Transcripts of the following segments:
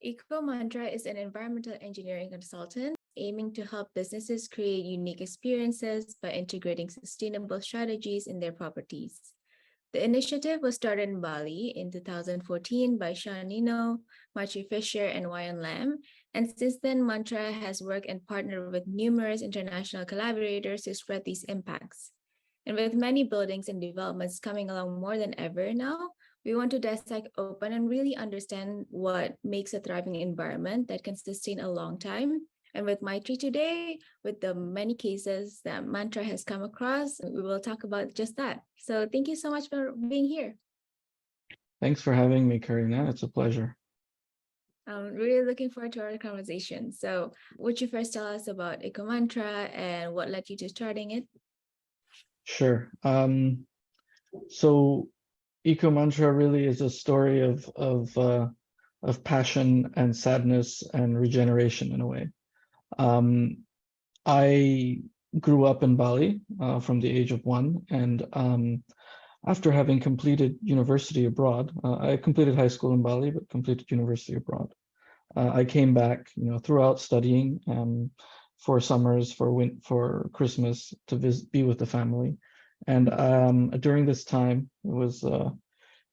Eco Mantra is an environmental engineering consultant aiming to help businesses create unique experiences by integrating sustainable strategies in their properties. The initiative was started in Bali in 2014 by Sean Nino, Maitri Fischer, and Ryan Lam, and since then, Mantra has worked and partnered with numerous international collaborators to spread these impacts. And with many buildings and developments coming along more than ever now, we want to dissect open and really understand what makes a thriving environment that can sustain a long time. And with Maitri today, with the many cases that Mantra has come across, we will talk about just that. So thank you so much for being here. Thanks for having me, Karina. It's a pleasure. I'm really looking forward to our conversation. So would you first tell us about Eco Mantra and what led you to starting it? Sure. So Eco Mantra really is a story of passion and sadness and regeneration in a way. I grew up in Bali from the age of 1, and after having completed university abroad, I completed high school in Bali, but completed university abroad. I came back, throughout studying for summers, for Christmas to be with the family. And during this time, it was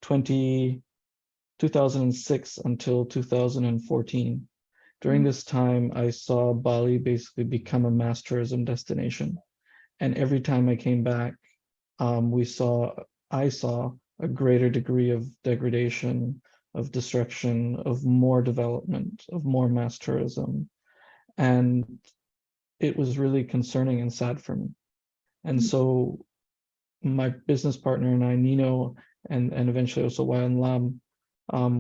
2006 until 2014. During this time, I saw Bali basically become a mass tourism destination. And every time I came back, I saw a greater degree of degradation, of destruction, of more development, of more mass tourism. And it was really concerning and sad for me. And so my business partner and I, Nino, and eventually also Wayan Lam,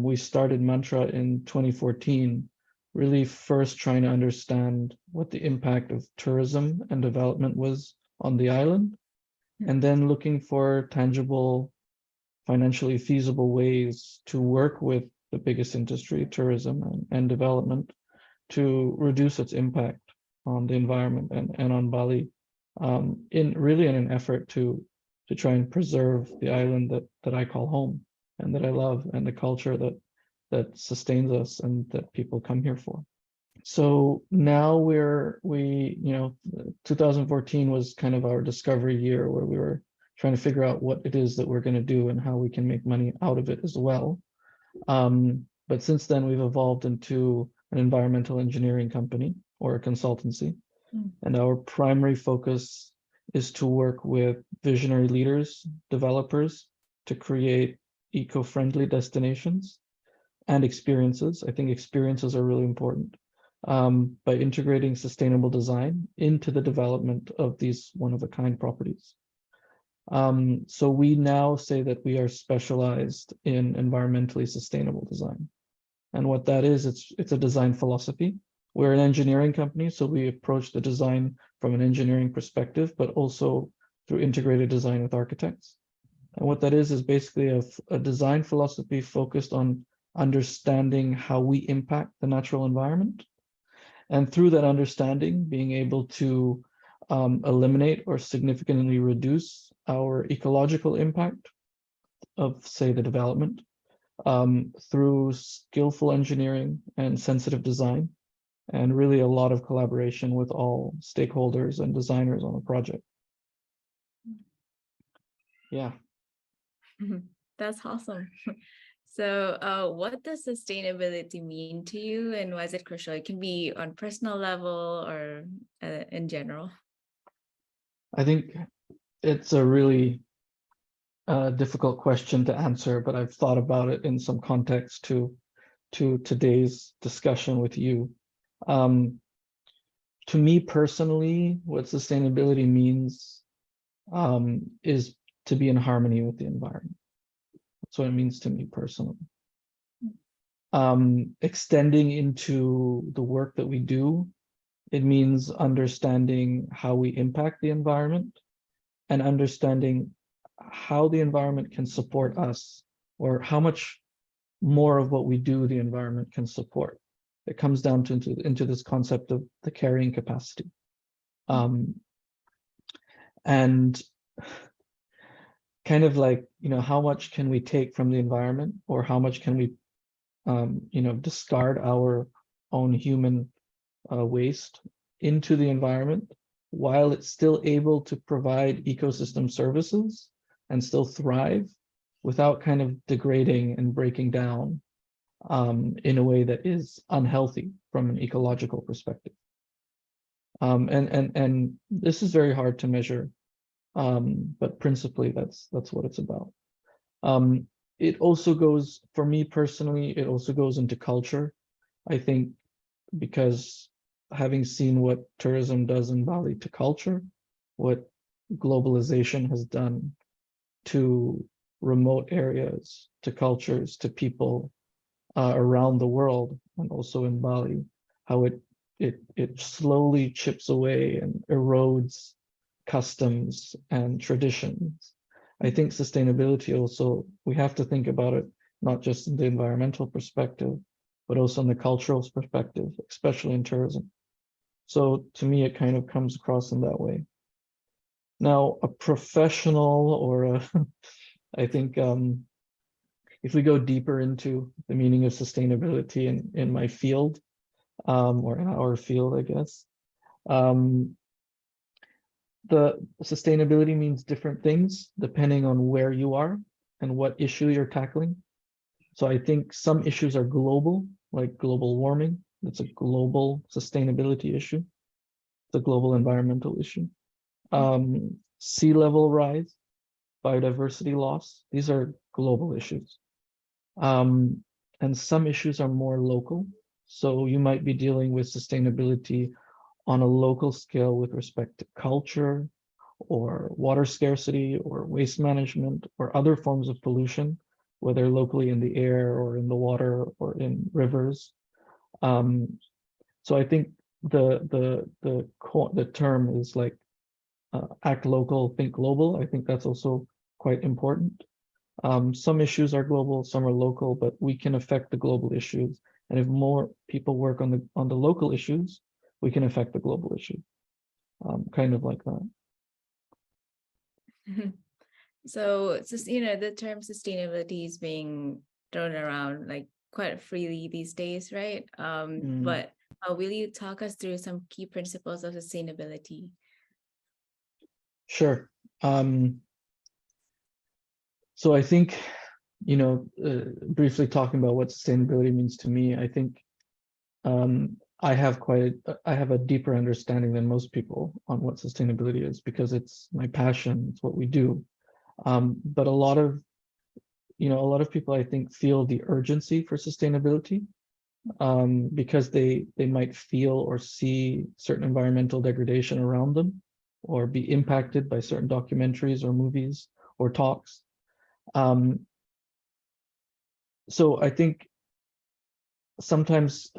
we started Mantra in 2014, really first trying to understand what the impact of tourism and development was on the island, and then looking for tangible, financially feasible ways to work with the biggest industry, tourism and development, to reduce its impact on the environment and on Bali, in an effort to try and preserve the island that I call home and that I love, and the culture that sustains us and that people come here for. So now 2014 was kind of our discovery year, where we were trying to figure out what it is that we're going to do and how we can make money out of it as well. But since then, we've evolved into an environmental engineering company or a consultancy. And our primary focus is to work with visionary leaders, developers, to create eco-friendly destinations and experiences. I think experiences are really important, by integrating sustainable design into the development of these one-of-a-kind properties. So we now say that we are specialized in environmentally sustainable design. And what that is, it's a design philosophy. We're an engineering company, so we approach the design from an engineering perspective, but also through integrated design with architects. And what that is basically a design philosophy focused on understanding how we impact the natural environment. And through that understanding, being able to eliminate or significantly reduce our ecological impact of, say, the development, through skillful engineering and sensitive design, and really a lot of collaboration with all stakeholders and designers on a project. Yeah. That's awesome. So what does sustainability mean to you, and why is it crucial? It can be on personal level or in general. I think it's a really difficult question to answer, but I've thought about it in some context to today's discussion with you. To me personally, what sustainability means is to be in harmony with the environment. That's what it means to me personally. Extending into the work that we do, it means understanding how we impact the environment and understanding how the environment can support us, or how much more of what we do the environment can support. It comes down to into this concept of the carrying capacity. And kind of like, how much can we take from the environment, or how much can we discard our own human waste into the environment while it's still able to provide ecosystem services and still thrive without kind of degrading and breaking down in a way that is unhealthy from an ecological perspective. And this is very hard to measure, but principally that's what it's about. It also goes, for me personally, it also goes into culture. I think because having seen what tourism does in Bali to culture, what globalization has done to remote areas, to cultures, to people around the world, and also in Bali, how it slowly chips away and erodes customs and traditions. I think sustainability also, we have to think about it not just in the environmental perspective, but also in the cultural perspective, especially in tourism. So to me, it kind of comes across in that way. Now, a professional or I think if we go deeper into the meaning of sustainability in my field, or in our field, I guess, the sustainability means different things depending on where you are and what issue you're tackling. So I think some issues are global, like global warming. It's a global sustainability issue. It's a global environmental issue. Sea level rise, biodiversity loss. These are global issues. And some issues are more local. So you might be dealing with sustainability on a local scale with respect to culture or water scarcity or waste management or other forms of pollution, whether locally in the air or in the water or in rivers. So I think the term is like act local, think global. I think that's also quite important. Some issues are global, some are local, but we can affect the global issues. And if more people work on the local issues, we can affect the global issue. Kind of like that. So, the term sustainability is being thrown around like quite freely these days, right? But will you talk us through some key principles of sustainability? Sure. So I think, briefly talking about what sustainability means to me, I think I have a deeper understanding than most people on what sustainability is because it's my passion, it's what we do. But a lot of people, I think, feel the urgency for sustainability because they might feel or see certain environmental degradation around them or be impacted by certain documentaries or movies or talks. So I think sometimes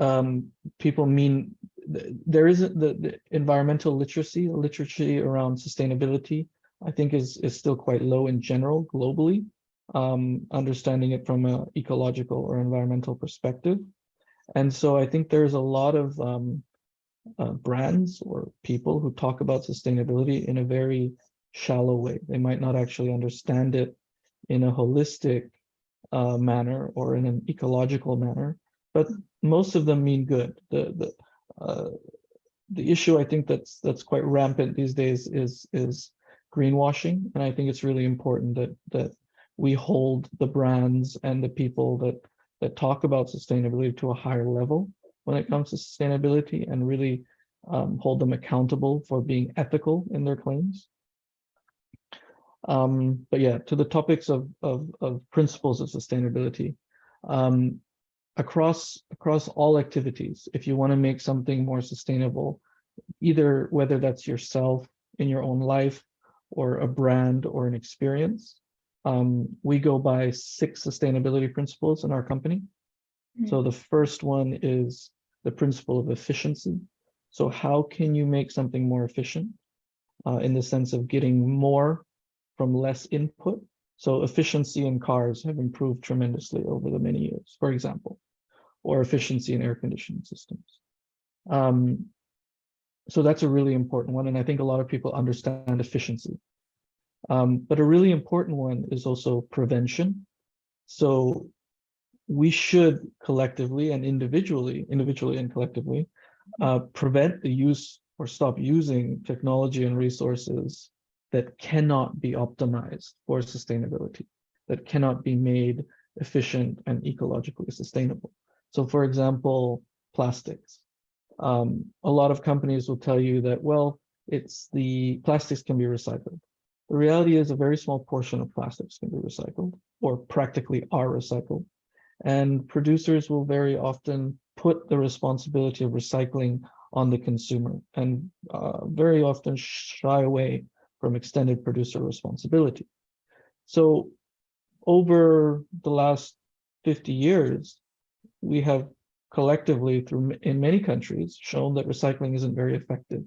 people mean there isn't the environmental literacy around sustainability, I think is still quite low in general globally, understanding it from an ecological or environmental perspective. And so I think there's a lot of brands or people who talk about sustainability in a very shallow way. They might not actually understand it in a holistic manner or in an ecological manner, but most of them mean good. The issue I think that's quite rampant these days is greenwashing, and I think it's really important that we hold the brands and the people that talk about sustainability to a higher level when it comes to sustainability and really hold them accountable for being ethical in their claims. But yeah, to the topics of principles of sustainability, across all activities, if you want to make something more sustainable, either whether that's yourself in your own life or a brand or an experience, we go by 6 sustainability principles in our company. So the first one is the principle of efficiency. So how can you make something more efficient in the sense of getting more from less input? So efficiency in cars have improved tremendously over the many years, for example, or efficiency in air conditioning systems. So that's a really important one. And I think a lot of people understand efficiency. But a really important one is also prevention. So we should collectively and individually and collectively prevent the use or stop using technology and resources that cannot be optimized for sustainability, that cannot be made efficient and ecologically sustainable. So for example, plastics. A lot of companies will tell you that, well, it's the plastics can be recycled. The reality is a very small portion of plastics can be recycled or practically are recycled. And producers will very often put the responsibility of recycling on the consumer and very often shy away from extended producer responsibility. So over the last 50 years, we have collectively in many countries shown that recycling isn't very effective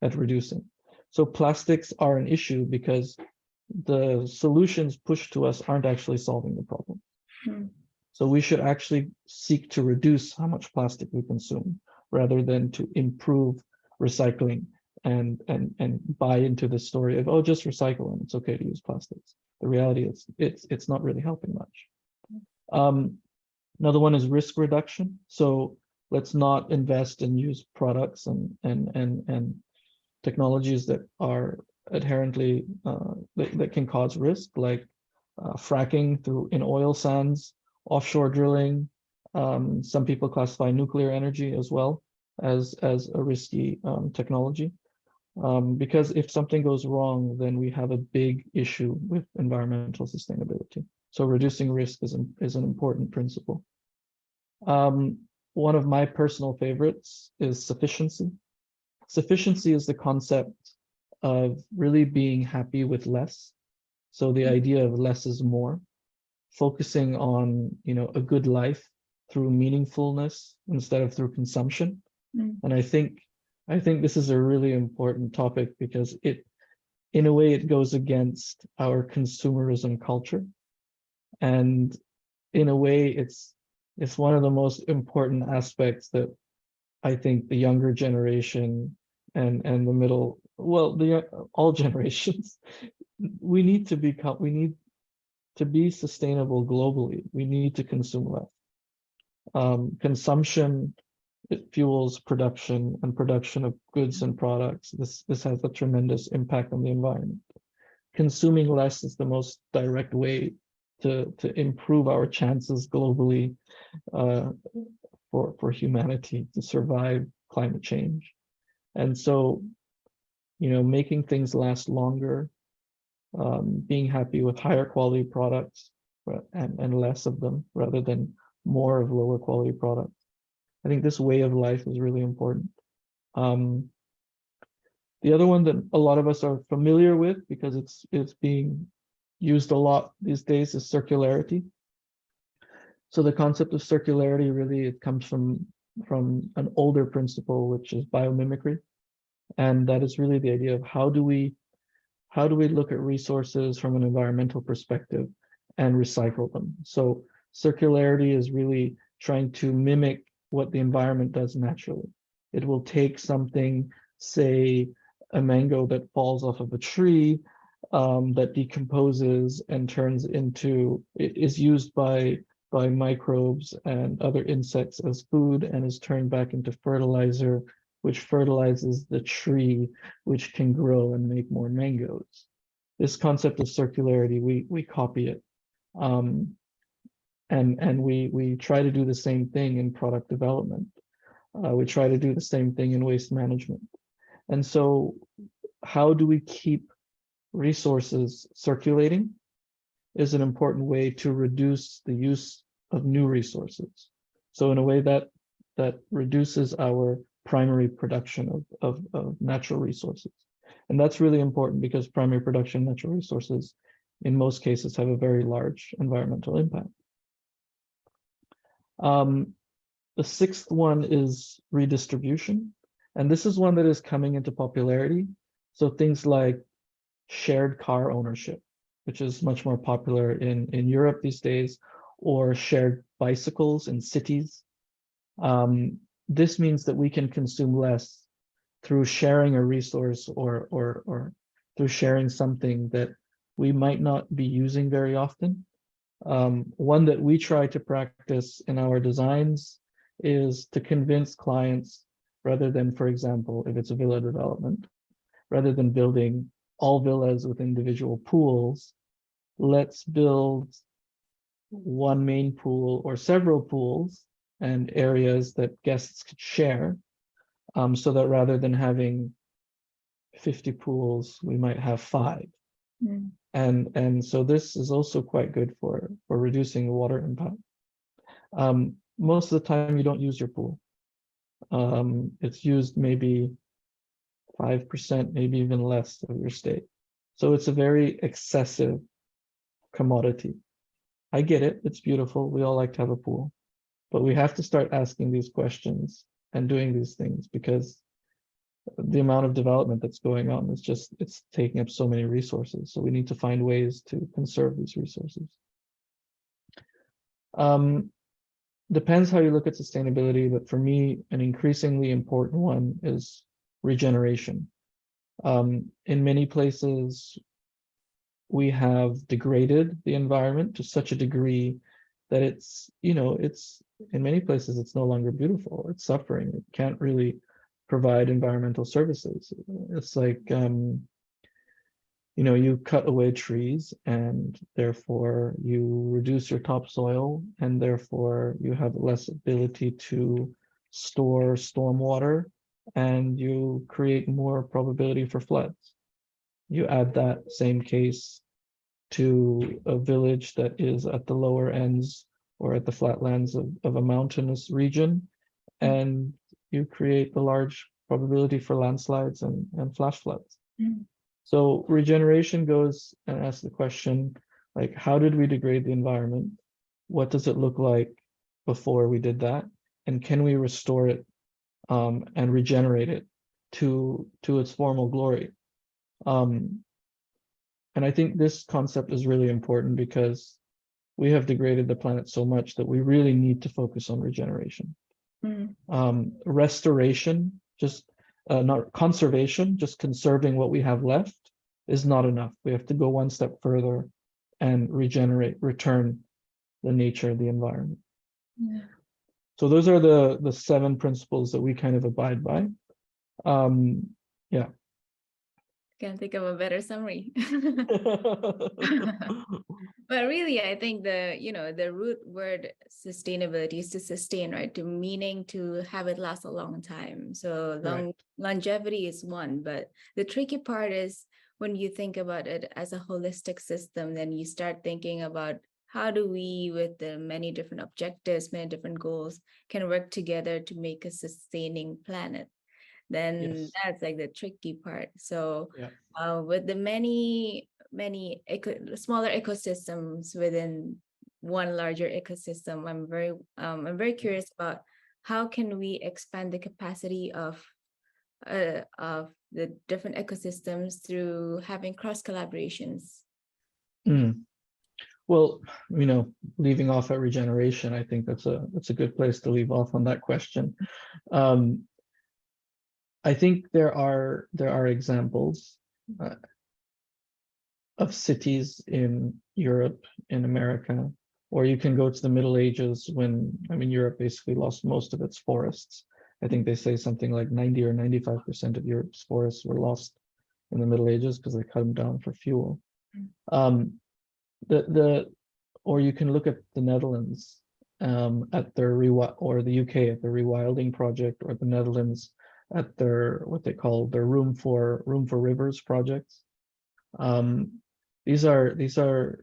at reducing. So plastics are an issue because the solutions pushed to us aren't actually solving the problem. So we should actually seek to reduce how much plastic we consume rather than to improve recycling and buy into the story of, oh, just recycle and it's okay to use plastics. The reality is it's not really helping much. Another one is risk reduction. So let's not invest and use products and technologies that are inherently that can cause risk, like fracking in oil sands, offshore drilling. Some people classify nuclear energy as well as a risky technology. Because if something goes wrong, then we have a big issue with environmental sustainability. So reducing risk is an important principle. One of my personal favorites is sufficiency. Sufficiency is the concept of really being happy with less. So the idea of less is more, focusing on, a good life through meaningfulness instead of through consumption. And I think this is a really important topic because in a way, it goes against our consumerism culture. And in a way, it's one of the most important aspects that I think the younger generation and the middle, well, all generations, we need to be sustainable globally. We need to consume less. Consumption, it fuels production, and production of goods and products. This has a tremendous impact on the environment. Consuming less is the most direct way to improve our chances globally for humanity to survive climate change. And so, making things last longer, being happy with higher quality products and less of them rather than more of lower quality products. I think this way of life is really important. The other one that a lot of us are familiar with because it's being used a lot these days is circularity. So the concept of circularity really, it comes from an older principle, which is biomimicry. And that is really the idea of how do we look at resources from an environmental perspective and recycle them. So circularity is really trying to mimic what the environment does naturally. It will take something, say a mango that falls off of a tree, that decomposes and turns into, it is used by microbes and other insects as food and is turned back into fertilizer, which fertilizes the tree, which can grow and make more mangoes. This concept of circularity, we copy it. And we try to do the same thing in product development. We try to do the same thing in waste management. And so how do we keep resources circulating is an important way to reduce the use of new resources. So in a way that reduces our primary production of natural resources. And that's really important because primary production of natural resources in most cases have a very large environmental impact. The sixth one is redistribution. And this is one that is coming into popularity. So things like shared car ownership, which is much more popular in Europe these days, or shared bicycles in cities. This means that we can consume less through sharing a resource or through sharing something that we might not be using very often. One that we try to practice in our designs is to convince clients, rather than, for example, if it's a villa development, rather than building all villas with individual pools, let's build one main pool or several pools and areas that guests could share, so that rather than having 50 pools, we might have 5. Mm. And so this is also quite good for reducing water impact. Most of the time you don't use your pool. It's used maybe 5%, maybe even less of your stay. So it's a very excessive commodity. I get it, it's beautiful. We all like to have a pool, but we have to start asking these questions and doing these things, because the amount of development that's going on is just, it's taking up so many resources. So we need to find ways to conserve these resources. Depends how you look at sustainability, but for me, an increasingly important one is regeneration. In many places, we have degraded the environment to such a degree that it's, it's, in many places, it's no longer beautiful. It's suffering. It can't really provide environmental services. It's like, you cut away trees and therefore you reduce your topsoil, and therefore you have less ability to store stormwater, and you create more probability for floods. You add that same case to a village that is at the lower ends or at the flatlands of a mountainous region, and you create a large probability for landslides and flash floods. Mm. So regeneration goes and asks the question, like, how did we degrade the environment? What does it look like before we did that? And can we restore it and regenerate it to its formal glory? And I think this concept is really important, because we have degraded the planet so much that we really need to focus on regeneration. Mm. Restoration, just not conservation, just conserving what we have left, is not enough. We have to go one step further and regenerate, return the nature of the environment. Yeah. So those are the 7 principles that we kind of abide by. Yeah. Can't think of a better summary. But really, I think the root word sustainability is to sustain, right? To meaning to have it last a long time. So longevity is one, but the tricky part is when you think about it as a holistic system, then you start thinking about how do we, with the many different objectives, many different goals, can work together to make a sustaining planet. Then Yes. that's like the tricky part. So Yeah. with the many smaller ecosystems within one larger ecosystem, I'm very curious about how can we expand the capacity of the different ecosystems through having cross collaborations. Well, leaving off at regeneration, I think that's a good place to leave off on that question. I think there are examples of cities in Europe, in America, or you can go to the Middle Ages when, Europe basically lost most of its forests. I think they say something like 90 or 95% of Europe's forests were lost in the Middle Ages because they cut them down for fuel. Or you can look at the Netherlands at their or the UK at the rewilding project, or the Netherlands at their what they call their room for rivers projects. These are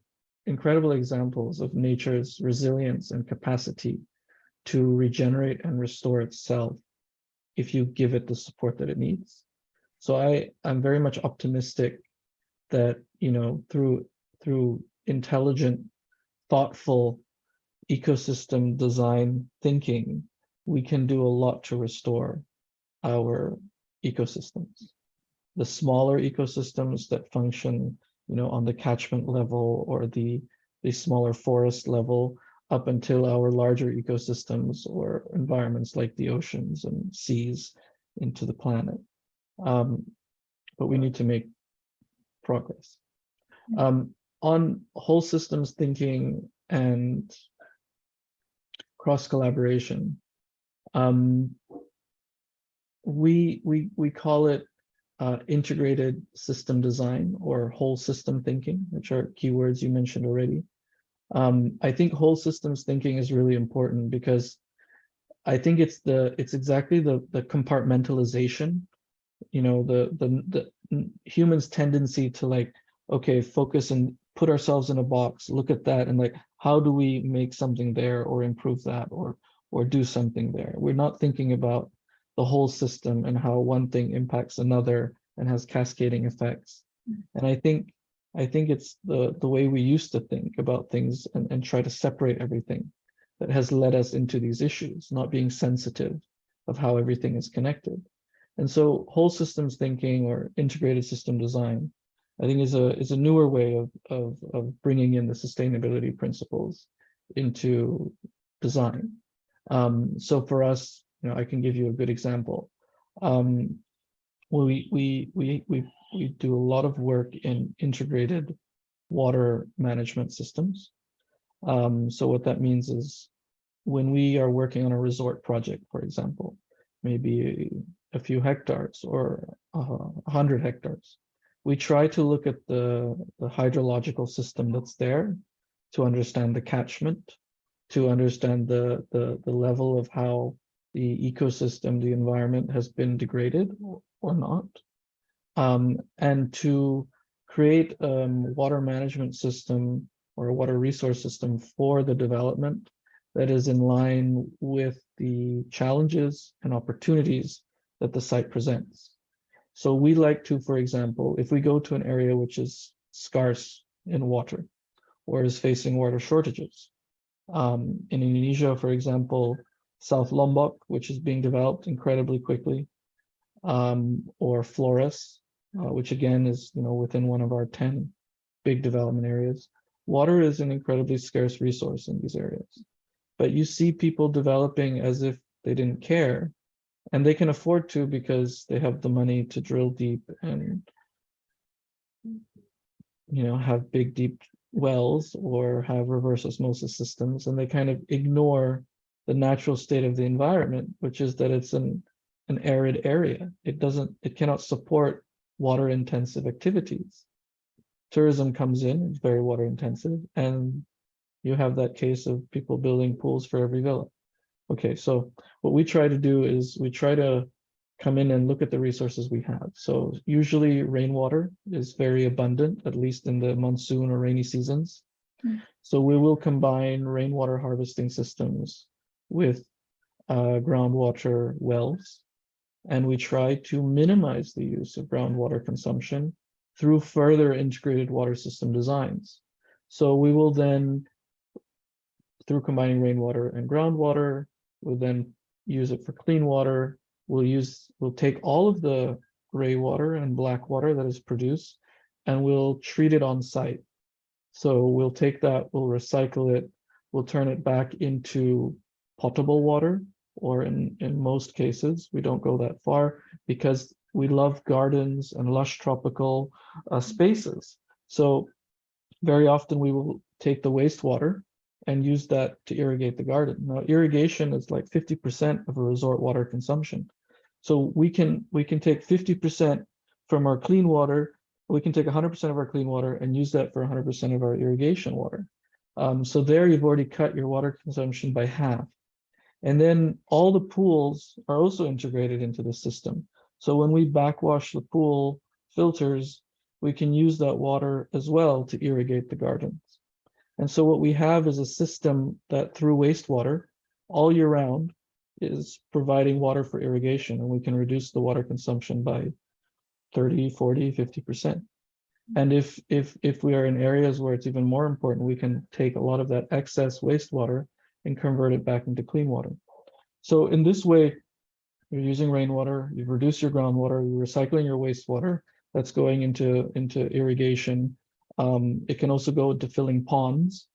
incredible examples of nature's resilience and capacity to regenerate and restore itself if you give it the support that it needs. So I'm very much optimistic that through intelligent, thoughtful ecosystem design thinking, we can do a lot to restore our ecosystems. The smaller ecosystems that function, on the catchment level or the smaller forest level, up until our larger ecosystems or environments like the oceans and seas into the planet. But we need to make progress. on whole systems thinking and cross collaboration, we call it integrated system design or whole system thinking, which are keywords you mentioned already. I think whole systems thinking is really important because I think it's exactly the compartmentalization, the humans' tendency to like, okay, focus and put ourselves in a box, look at that, and like, how do we make something there or improve that or do something there? We're not thinking about the whole system and how one thing impacts another and has cascading effects. And I think it's the way we used to think about things and try to separate everything that has led us into these issues, not being sensitive of how everything is connected. And so whole systems thinking or integrated system design, I think is a newer way of bringing in the sustainability principles into design. So for us, I can give you a good example. We do a lot of work in integrated water management systems. So what that means is when we are working on a resort project, for example, maybe a few hectares or 100 hectares, we try to look at the hydrological system that's there to understand the catchment, to understand the level of how the ecosystem, the environment has been degraded or not, and to create a water management system or a water resource system for the development that is in line with the challenges and opportunities that the site presents. So we like to, for example, if we go to an area which is scarce in water or is facing water shortages, in Indonesia, for example, South Lombok, which is being developed incredibly quickly, or Flores, which again is within one of our 10 big development areas. Water is an incredibly scarce resource in these areas, but you see people developing as if they didn't care, and they can afford to because they have the money to drill deep and have big deep wells or have reverse osmosis systems, and they kind of ignore the natural state of the environment, which is that it's an arid area. It cannot support water intensive activities. Tourism comes in, it's very water intensive, and you have that case of people building pools for every villa. Okay, so what we try to do is we try to come in and look at the resources we have. So usually rainwater is very abundant, at least in the monsoon or rainy seasons. So we will combine rainwater harvesting systems with groundwater wells, and we try to minimize the use of groundwater consumption through further integrated water system designs. So we will then, through combining rainwater and groundwater, we'll then use it for clean water. We'll take all of the gray water and black water that is produced, and we'll treat it on site. So we'll take that, we'll recycle it, we'll turn it back into potable water, or in most cases, we don't go that far because we love gardens and lush tropical spaces. So very often we will take the wastewater and use that to irrigate the garden. Now, irrigation is like 50% of a resort water consumption. So we can take 50% from our clean water, we can take 100% of our clean water and use that for 100% of our irrigation water. So there you've already cut your water consumption by half. And then all the pools are also integrated into the system. So when we backwash the pool filters, we can use that water as well to irrigate the gardens. And so what we have is a system that through wastewater all year round is providing water for irrigation, and we can reduce the water consumption by 30, 40, 50%. And if we are in areas where it's even more important, we can take a lot of that excess wastewater and convert it back into clean water. So in this way, you're using rainwater, you've reduced your groundwater, you're recycling your wastewater that's going into irrigation. It can also go into filling ponds,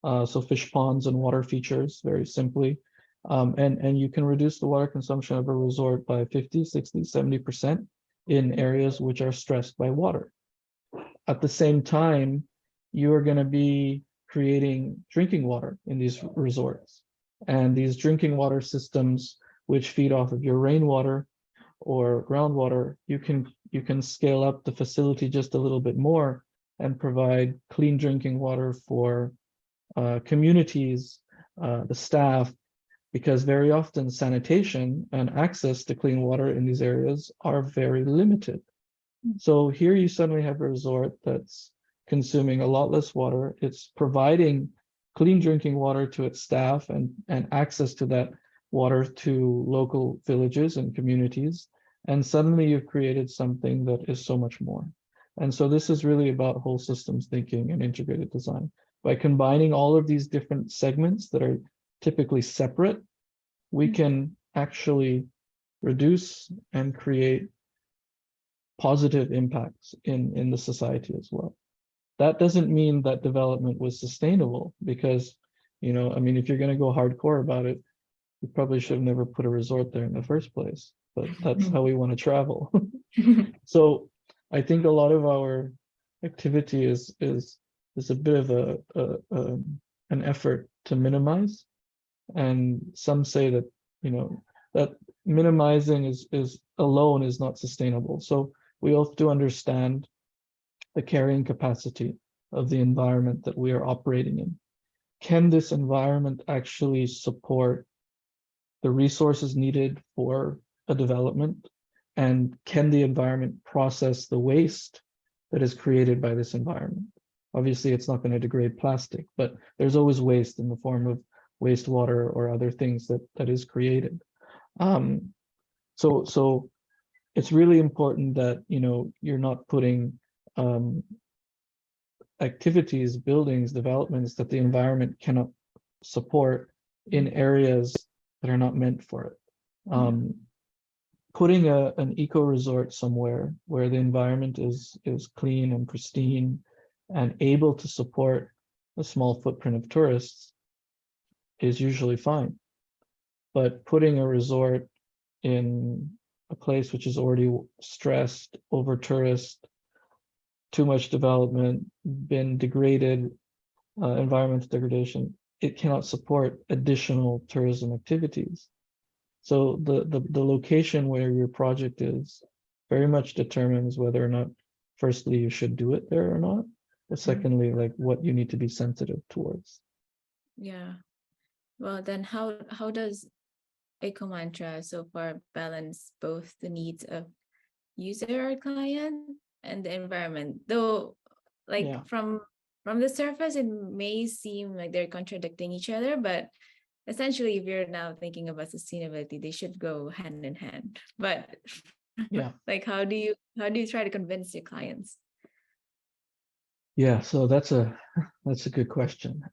so fish ponds and water features, very simply. And you can reduce the water consumption of a resort by 50, 60, 70% in areas which are stressed by water. At the same time, you are going to be creating drinking water in these resorts. And these drinking water systems, which feed off of your rainwater or groundwater, you can scale up the facility just a little bit more and provide clean drinking water for communities, the staff, because very often sanitation and access to clean water in these areas are very limited. So here you suddenly have a resort that's consuming a lot less water. It's providing clean drinking water to its staff and access to that water to local villages and communities. And suddenly you've created something that is so much more. And so this is really about whole systems thinking and integrated design. By combining all of these different segments that are typically separate, we can actually reduce and create positive impacts in the society as well. That doesn't mean that development was sustainable, because, I mean, if you're going to go hardcore about it, you probably should have never put a resort there in the first place, but that's how we want to travel. So I think a lot of our activity is a bit of an effort to minimize. And some say that, that minimizing is alone is not sustainable. So we have to understand the carrying capacity of the environment that we are operating in. Can this environment actually support the resources needed for a development? And can the environment process the waste that is created by this environment? Obviously, it's not going to degrade plastic, but there's always waste in the form of wastewater or other things that is created. So it's really important that, you're not putting activities, buildings, developments that the environment cannot support in areas that are not meant for it. Putting an eco resort somewhere where the environment is clean and pristine and able to support a small footprint of tourists is usually fine. But putting a resort in a place which is already stressed, over tourist, too much development, been degraded, environmental degradation, it cannot support additional tourism activities. So the location where your project is very much determines whether or not, firstly, you should do it there or not, but secondly, like what you need to be sensitive towards. Yeah. Well, then how does Eco Mantra so far balance both the needs of user or client and the environment? Though, like, from the surface, it may seem like they're contradicting each other, but essentially, if you're now thinking about sustainability, they should go hand in hand. But like, how do you try to convince your clients? Yeah, so that's a good question.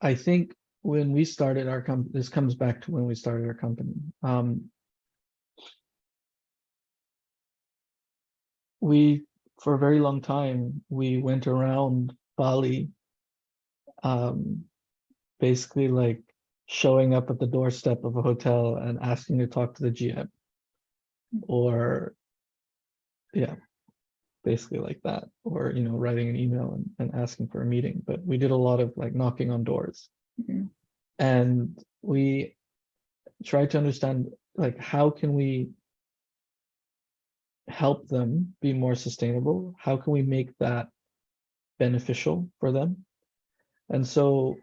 I think when we started our company, this comes back to when we started our company. We, for a very long time, we went around Bali, basically like showing up at the doorstep of a hotel and asking to talk to the GM, or basically like that, or writing an email and asking for a meeting. But we did a lot of like knocking on doors. And we tried to understand, like, how can we help them be more sustainable? How can we make that beneficial for them? And so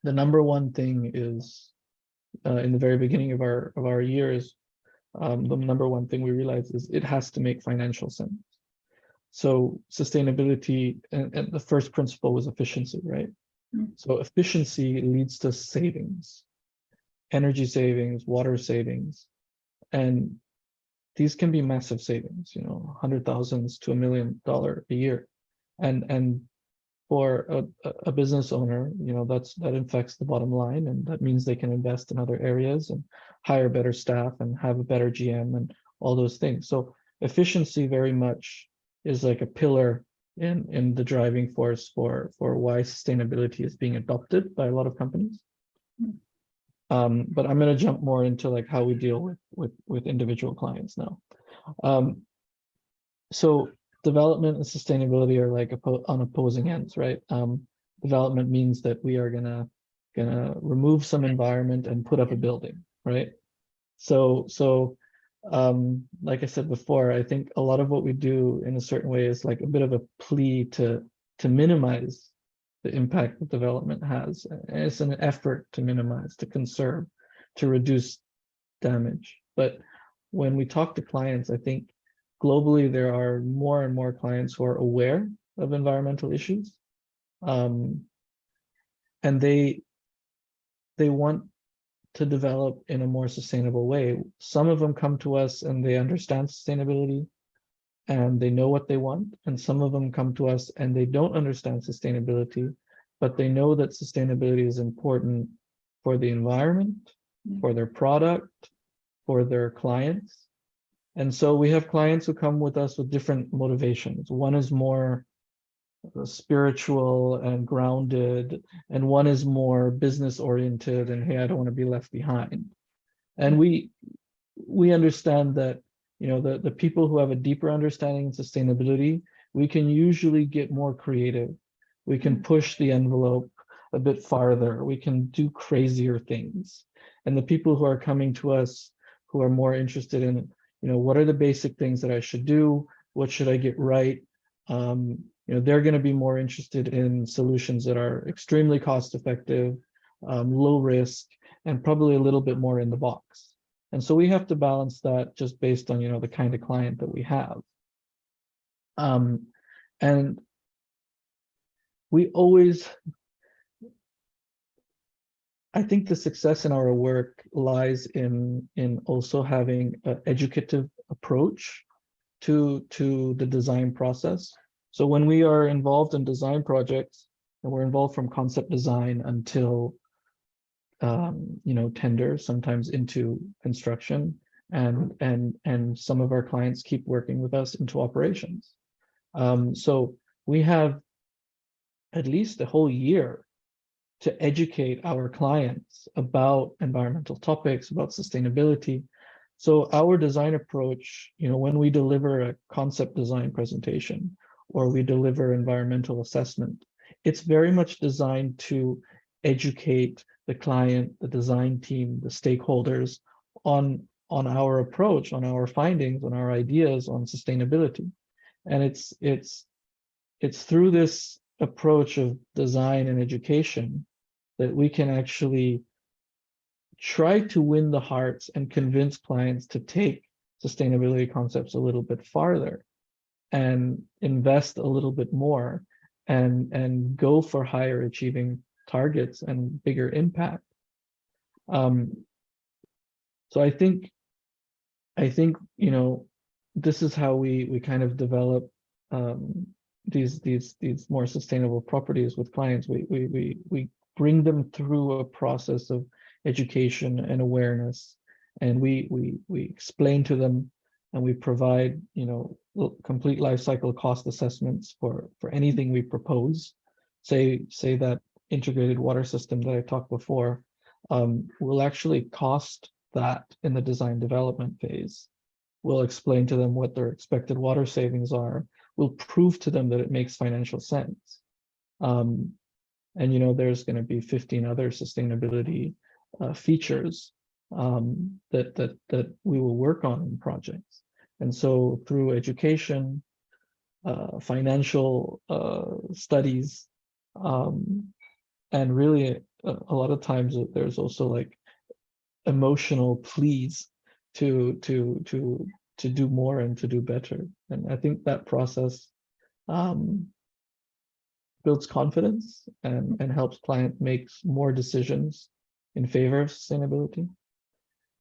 the number one thing is, in the very beginning of our years, the number one thing we realized is it has to make financial sense. So sustainability, and the first principle was efficiency, right? So efficiency leads to savings, energy savings, water savings, and these can be massive savings, $100,000 to $1 million a year. And for a business owner, that affects the bottom line, and that means they can invest in other areas and hire better staff and have a better GM and all those things. So efficiency very much is like a pillar in the driving force for why sustainability is being adopted by a lot of companies. But I'm going to jump more into like how we deal with individual clients now. So development and sustainability are like on opposing ends, right? Development means that we are gonna remove some environment and put up a building, right? So like I said before, I think a lot of what we do in a certain way is like a bit of a plea to minimize the impact that development has. And it's an effort to minimize, to conserve, to reduce damage. But when we talk to clients, I think globally there are more and more clients who are aware of environmental issues, and they want to develop in a more sustainable way. Some of them come to us and they understand sustainability and they know what they want, and some of them come to us and they don't understand sustainability, but they know that sustainability is important for the environment, for their product, for their clients. And so we have clients who come with us with different motivations. One is more spiritual and grounded, and one is more business oriented and, hey, I don't want to be left behind. And we understand that, you know, the people who have a deeper understanding in sustainability, we can usually get more creative. We can push the envelope a bit farther. We can do crazier things. And the people who are coming to us who are more interested in, you know, what are the basic things that I should do? What should I get right? You know, they're going to be more interested in solutions that are extremely cost effective, low risk, and probably a little bit more in the box. And so we have to balance that just based on, you know, the kind of client that we have. And we always, I think the success in our work lies in also having an educative approach to the design process. So when we are involved in design projects, and we're involved from concept design until you know, tender, sometimes into construction, and some of our clients keep working with us into operations. So we have at least a whole year to educate our clients about environmental topics, about sustainability. So our design approach, you know, when we deliver a concept design presentation or we deliver environmental assessment, it's very much designed to educate the client, the design team, the stakeholders on our approach, on our findings, on our ideas on sustainability. And it's through this approach of design and education that we can actually try to win the hearts and convince clients to take sustainability concepts a little bit farther and invest a little bit more and go for higher achieving targets and bigger impact. So I think, you know, this is how we kind of develop these more sustainable properties with clients. We bring them through a process of education and awareness, and we explain to them, and we provide, you know, complete life cycle cost assessments for anything we propose. Say that integrated water system that I talked before will actually cost that in the design development phase. We'll explain to them what their expected water savings are. We'll prove to them that it makes financial sense. And, you know, there's going to be 15 other sustainability features that we will work on in projects. And so through education, financial studies, and really a lot of times there's also like emotional pleas to do more and to do better. And I think that process builds confidence and helps client make more decisions in favor of sustainability.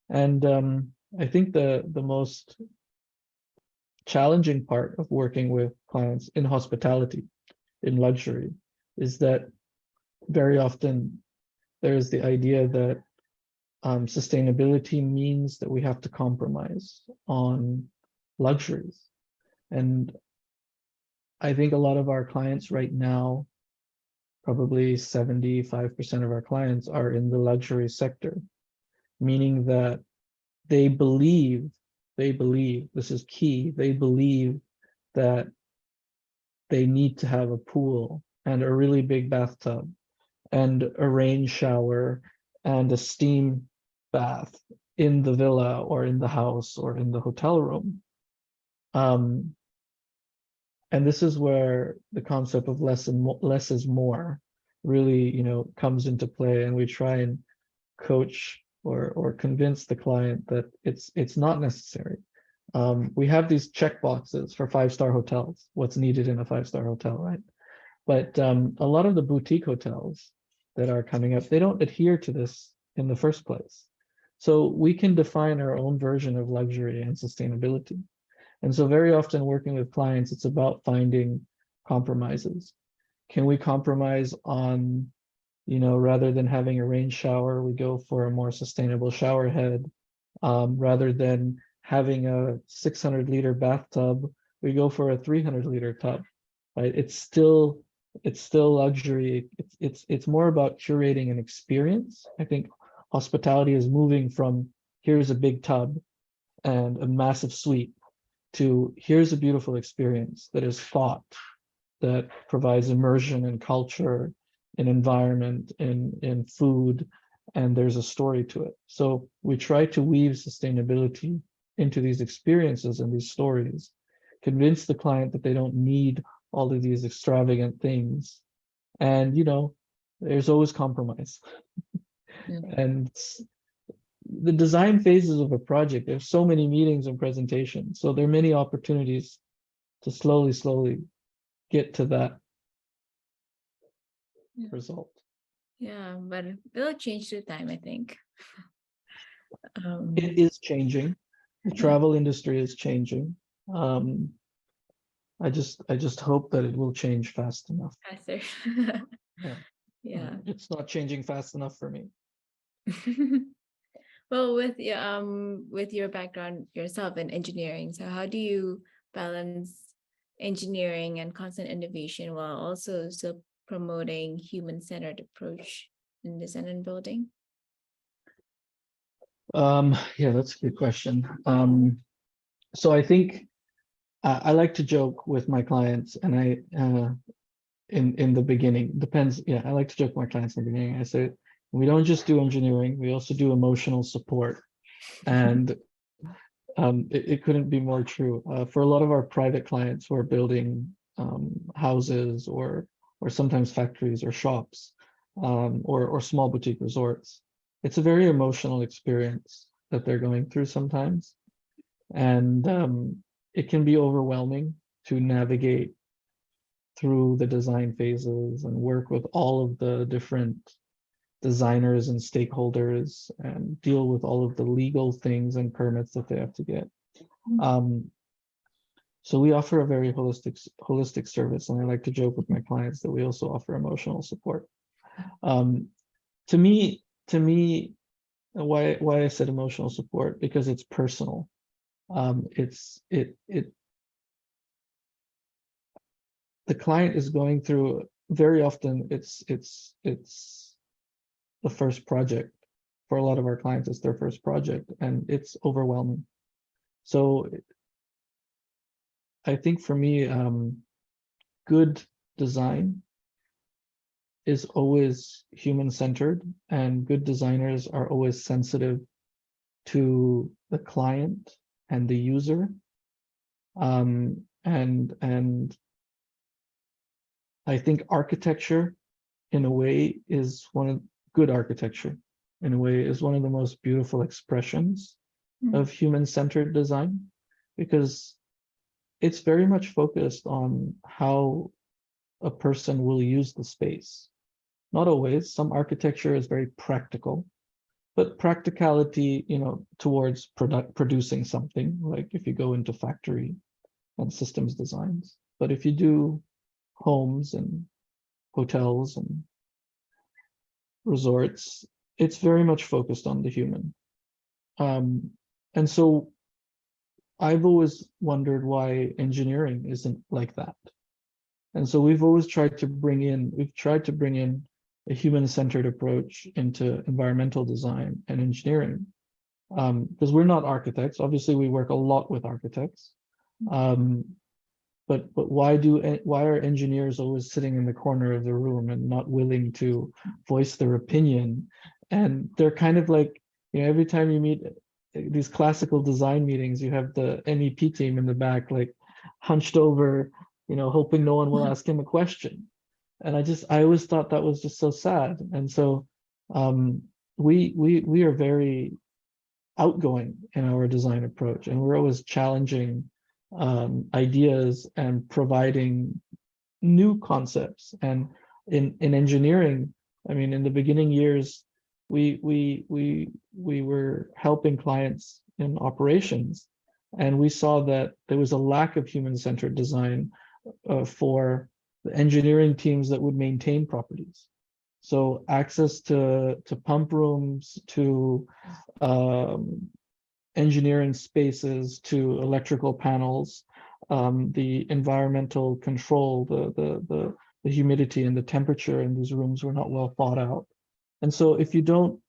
And I think the most challenging part of working with clients in hospitality, in luxury, is that very often there's the idea that sustainability means that we have to compromise on luxuries. And I think a lot of our clients right now, probably 75% of our clients are in the luxury sector, meaning that they believe, this is key, they believe that they need to have a pool and a really big bathtub and a rain shower and a steam bath in the villa or in the house or in the hotel room. And this is where the concept of less is more really, comes into play, and we try and coach or convince the client that it's not necessary. We have these check boxes for 5-star hotels, what's needed in a 5-star hotel, right? But a lot of the boutique hotels that are coming up, they don't adhere to this in the first place. So we can define our own version of luxury and sustainability. And so very often working with clients, it's about finding compromises. Can we compromise on, rather than having a rain shower, we go for a more sustainable shower head. Rather than having a 600-liter bathtub, we go for a 300-liter tub, right? It's still luxury. It's more about curating an experience. I think hospitality is moving from here's a big tub and a massive suite to here's a beautiful experience that is thought, that provides immersion in culture, in environment, in food, and there's a story to it. So we try to weave sustainability into these experiences and these stories, convince the client that they don't need all of these extravagant things. And, there's always compromise. And the design phases of a project, there's so many meetings and presentations. So there are many opportunities to slowly get to that result. Yeah, but it'll change through time, I think. It is changing. The travel industry is changing. I just hope that it will change fast enough. Faster. Yeah. It's not changing fast enough for me. Well, with your background yourself in engineering, so how do you balance engineering and constant innovation while also still promoting human-centered approach in design and building? Yeah, that's a good question. So I think I like to joke with my clients, and I in the beginning, depends. Yeah, I like to joke with my clients in the beginning. I say, we don't just do engineering, we also do emotional support. And it couldn't be more true. For a lot of our private clients who are building houses or sometimes factories or shops, or small boutique resorts, it's a very emotional experience that they're going through sometimes. And it can be overwhelming to navigate through the design phases and work with all of the different designers and stakeholders and deal with all of the legal things and permits that they have to get. So we offer a very holistic service, and I like to joke with my clients that we also offer emotional support. To me, why I said emotional support, because it's personal. The client is going through, very often it's the first project. For a lot of our clients, it's their first project, and it's overwhelming. So I think for me, good design is always human-centered, and good designers are always sensitive to the client and the user. And I think architecture, in a way, is good architecture, in a way, is one of the most beautiful expressions of human-centered design, because it's very much focused on how a person will use the space. Not always. Some architecture is very practical, but practicality, towards producing something, like if you go into factory and systems designs. But if you do homes and hotels and resorts, it's very much focused on the human. And so I've always wondered why engineering isn't like that. And so we've tried to bring in a human-centered approach into environmental design and engineering. Because we're not architects. Obviously, we work a lot with architects. but why are engineers always sitting in the corner of the room and not willing to voice their opinion? And they're kind of like, every time you meet these classical design meetings, you have the MEP team in the back, like hunched over, hoping no one will ask him a question. And I always thought that was just so sad. And so we are very outgoing in our design approach, and we're always challenging ideas and providing new concepts. And in engineering, I mean, in the beginning years, we were helping clients in operations, and we saw that there was a lack of human-centered design for the engineering teams that would maintain properties. So access to pump rooms, to engineering spaces, to electrical panels, the environmental control, the humidity and the temperature in these rooms were not well thought out. And so if you don't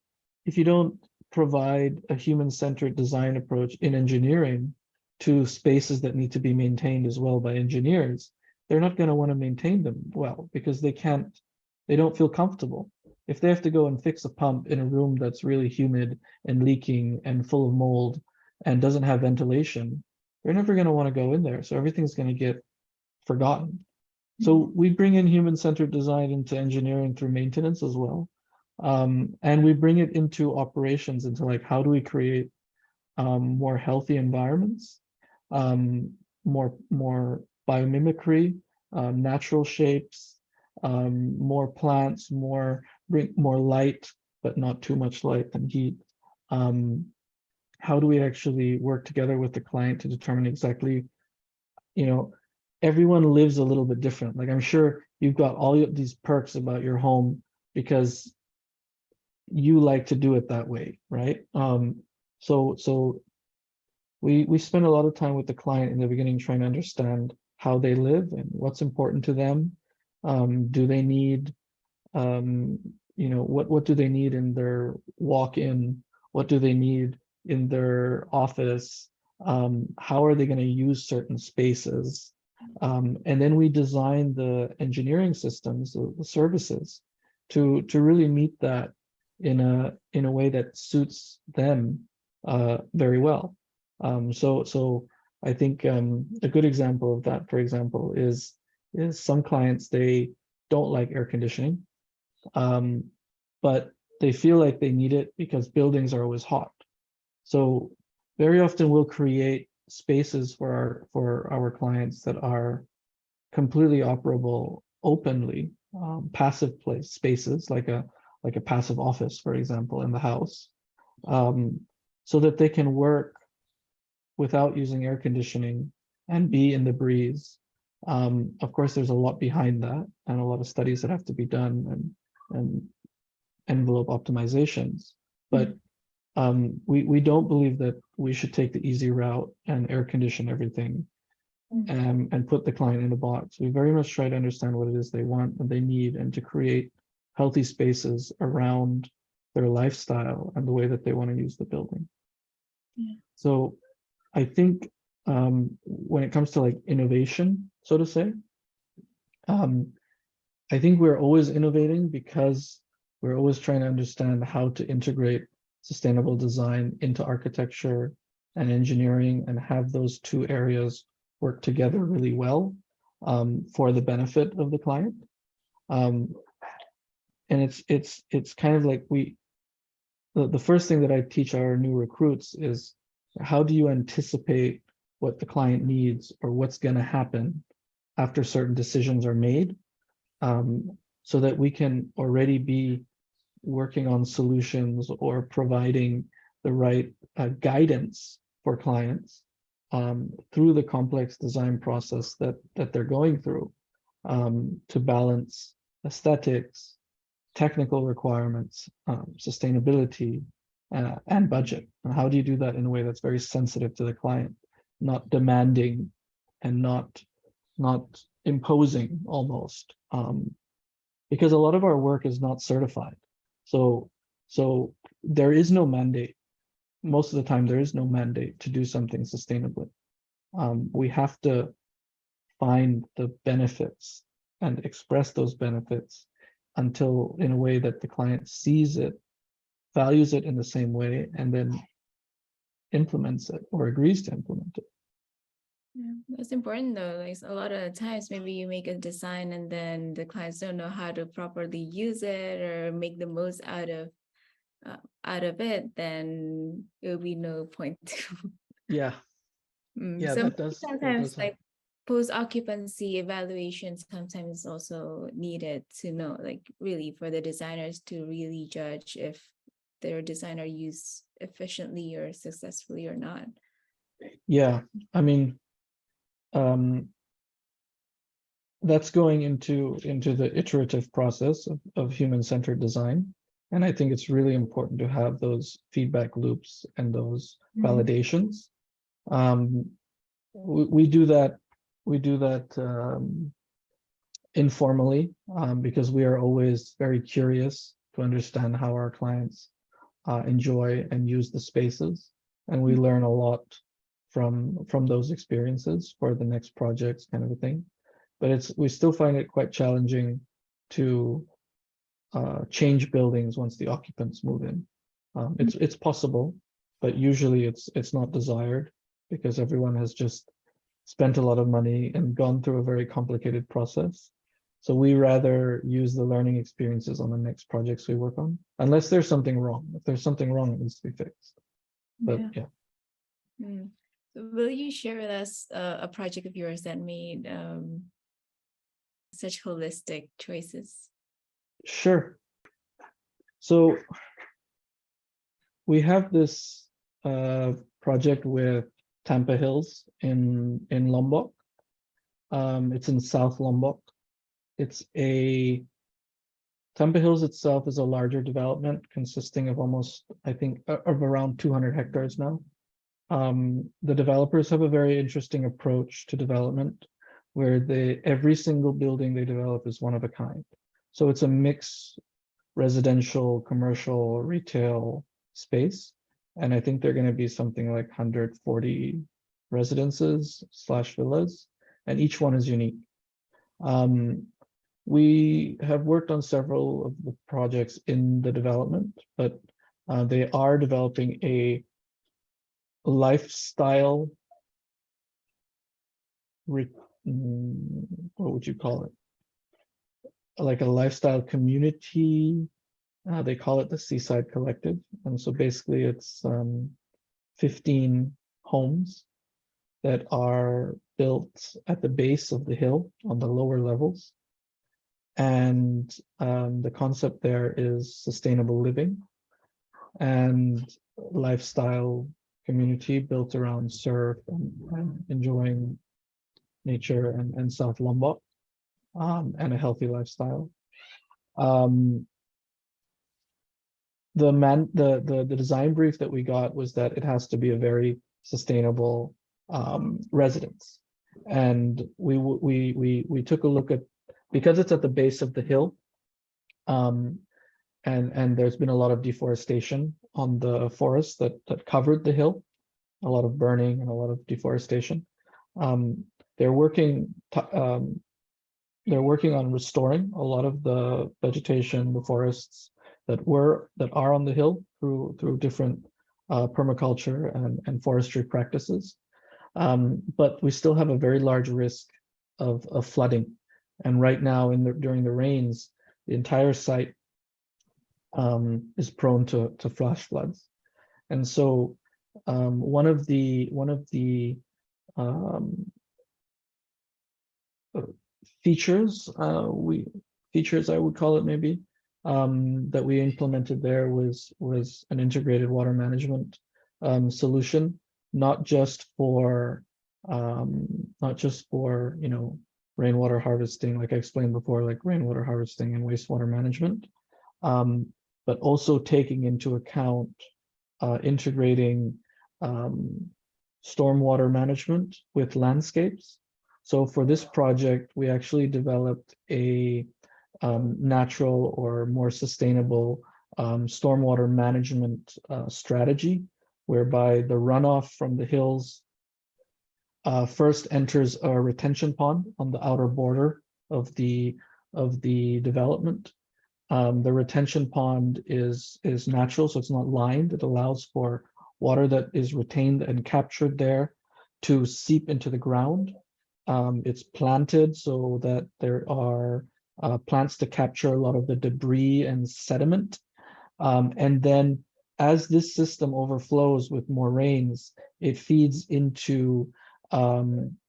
provide a human-centered design approach in engineering to spaces that need to be maintained as well by engineers, they're not going to want to maintain them well, because they don't feel comfortable. If they have to go and fix a pump in a room that's really humid and leaking and full of mold and doesn't have ventilation, they're never going to want to go in there. So everything's going to get forgotten. So we bring in human-centered design into engineering through maintenance as well. And we bring it into operations, into like, how do we create more healthy environments, more biomimicry, natural shapes, more plants, more light, but not too much light and heat. How do we actually work together with the client to determine exactly, everyone lives a little bit different. Like, I'm sure you've got all these perks about your home because you like to do it that way, right? So we spend a lot of time with the client in the beginning trying to understand how they live and what's important to them. Do they need, what do they need in their walk-in? What do they need in their office? How are they going to use certain spaces? And then we design the engineering systems, the services, to really meet that in a way that suits them very well. So I think a good example of that, for example, is some clients, they don't like air conditioning, but they feel like they need it because buildings are always hot. So very often we'll create spaces for our clients that are completely operable openly, passive spaces, like a passive office, for example, in the house, so that they can work without using air conditioning and be in the breeze. Of course, there's a lot behind that and a lot of studies that have to be done and envelope optimizations. But we don't believe that we should take the easy route and air condition everything and put the client in a box. We very much try to understand what it is they want and they need, and to create healthy spaces around their lifestyle and the way that they want to use the building. Yeah. So I think when it comes to like innovation, so to say, I think we're always innovating because we're always trying to understand how to integrate sustainable design into architecture and engineering and have those two areas work together really well for the benefit of the client. And it's kind of like the first thing that I teach our new recruits is, how do you anticipate what the client needs or what's going to happen after certain decisions are made, so that we can already be working on solutions or providing the right guidance for clients through the complex design process that they're going through, to balance aesthetics, technical requirements, sustainability, and budget. And how do you do that in a way that's very sensitive to the client, not demanding and not imposing almost, because a lot of our work is not certified. So there is no mandate. Most of the time, there is no mandate to do something sustainably. We have to find the benefits and express those benefits until in a way that the client sees it, values it in the same way, and then implements it or agrees to implement it. Yeah, that's important though. Like a lot of times, maybe you make a design and then the clients don't know how to properly use it or make the most out of it. Then it will be no point to. Yeah, yeah, So that maybe does sometimes happen. like post-occupancy evaluations sometimes also needed to know, like really for the designers to really judge if their design are used efficiently or successfully or not. Yeah, I mean, that's going into the iterative process of human-centered design. And I think it's really important to have those feedback loops and those validations. We do that informally because we are always very curious to understand how our clients enjoy and use the spaces, and we learn a lot from those experiences for the next projects, kind of a thing. But we still find it quite challenging to change buildings once the occupants move in. It's possible, but usually it's not desired because everyone has just spent a lot of money and gone through a very complicated process. So we rather use the learning experiences on the next projects we work on, unless there's something wrong. If there's something wrong, it needs to be fixed. But yeah. So will you share with us a project of yours that made such holistic choices? Sure. So we have this project with Tampa Hills in Lombok. It's in South Lombok. Tampa Hills itself is a larger development consisting of almost, I think, of around 200 hectares now. The developers have a very interesting approach to development where every single building they develop is one of a kind. So it's a mix residential, commercial, retail space. And I think they're going to be something like 140 residences / villas, and each one is unique. We have worked on several of the projects in the development, but they are developing a lifestyle, what would you call it? Like a lifestyle community. They call it the Seaside Collective. And so basically it's 15 homes that are built at the base of the hill on the lower levels. And the concept there is sustainable living and lifestyle community built around surf and enjoying nature and South Lombok, and a healthy lifestyle. The design brief that we got was that it has to be a very sustainable residence, and we took a look at, because it's at the base of the hill, and there's been a lot of deforestation on the forest that covered the hill, a lot of burning and a lot of deforestation. They're working on restoring a lot of the vegetation, the forests that are on the hill through different permaculture and forestry practices. But we still have a very large risk of flooding. And right now, during the rains, the entire site is prone to flash floods. And so one of the features, I would call it maybe, that we implemented there was an integrated water management solution, not just for rainwater harvesting, like I explained before, like rainwater harvesting and wastewater management, but also taking into account integrating stormwater management with landscapes. So for this project, we actually developed a natural or more sustainable stormwater management strategy, whereby the runoff from the hills first enters a retention pond on the outer border of the development. The retention pond is natural, so it's not lined. It allows for water that is retained and captured there to seep into the ground. It's planted so that there are plants to capture a lot of the debris and sediment. And then as this system overflows with more rains, it feeds into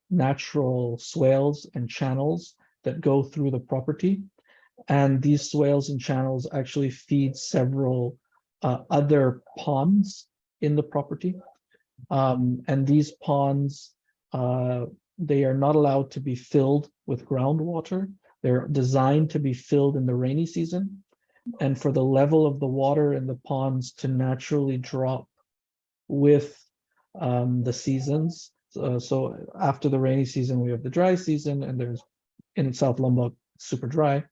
natural swales and channels that go through the property. And these swales and channels actually feed several other ponds in the property. And these ponds, they are not allowed to be filled with groundwater. They're designed to be filled in the rainy season, and for the level of the water in the ponds to naturally drop with the seasons. So after the rainy season, we have the dry season, and there's in South Lombok super dry.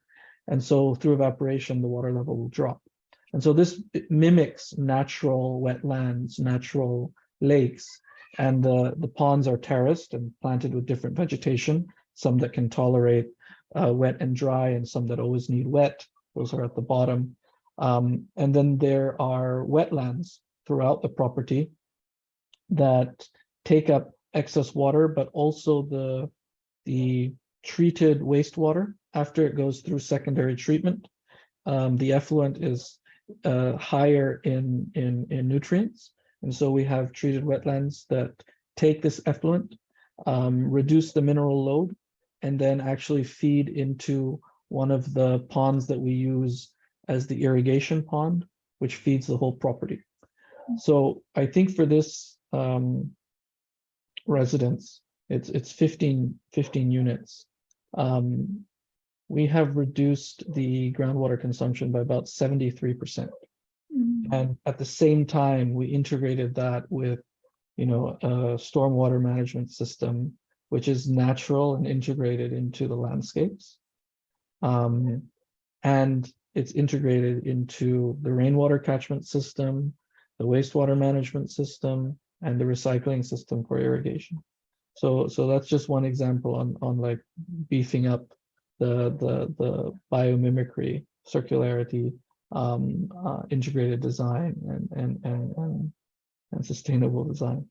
And so through evaporation, the water level will drop. And so this mimics natural wetlands, natural lakes, and the ponds are terraced and planted with different vegetation, some that can tolerate wet and dry, and some that always need wet. Those are at the bottom. And then there are wetlands throughout the property that take up excess water, but also the treated wastewater after it goes through secondary treatment. The effluent is higher in nutrients. And so we have treated wetlands that take this effluent, reduce the mineral load, and then actually feed into one of the ponds that we use as the irrigation pond, which feeds the whole property. So I think for this residence, it's 15 units. We have reduced the groundwater consumption by about 73%. And at the same time, we integrated that with, a stormwater management system, which is natural and integrated into the landscapes. And it's integrated into the rainwater catchment system, the wastewater management system, and the recycling system for irrigation. So that's just one example on like beefing up the biomimicry, circularity, integrated design, and sustainable design.